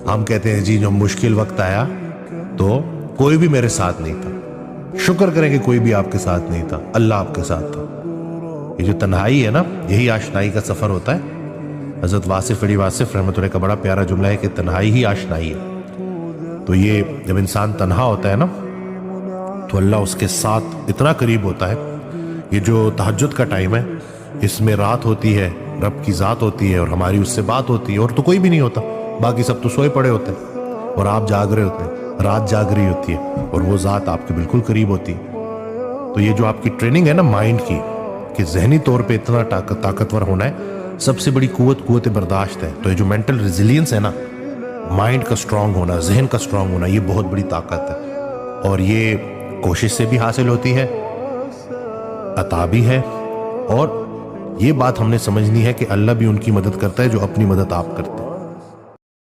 हम कहते हैं जी, जब मुश्किल वक्त आया तो कोई भी मेरे साथ नहीं था। शुक्र करें कि कोई भी आपके साथ नहीं था, अल्लाह आपके साथ था। ये जो तन्हाई है ना, यही आशनाई का सफर होता है। हजरत वासिफ अली वासिफ रहमतुल्लाह का बड़ा प्यारा जुमला है कि तन्हाई ही आशनाई है। तो ये जब इंसान तन्हा होता है ना, तो अल्लाह उसके साथ इतना करीब होता है। ये जो तहज्जुद का टाइम है, इसमें रात होती है, रब की ज़ात होती है और हमारी उससे बात होती है, और तो कोई भी नहीं होता, बाकी सब तो सोए पड़े होते हैं और आप जाग रहे होते हैं, रात जाग रही होती है और वो ज़ात आपके बिल्कुल करीब होती है। तो ये जो आपकी ट्रेनिंग है ना माइंड की, कि जहनी तौर पे इतना ताकतवर होना है, सबसे बड़ी कुव्वत बर्दाश्त है। तो ये जो मेंटल रेजिलियंस है ना, माइंड का स्ट्रांग होना, जहन का स्ट्रांग होना, ये बहुत बड़ी ताकत है। और ये कोशिश से भी हासिल होती है, अता भी है। और ये बात हमने समझनी है कि अल्लाह भी उनकी मदद करता है जो अपनी मदद आप करते हैं।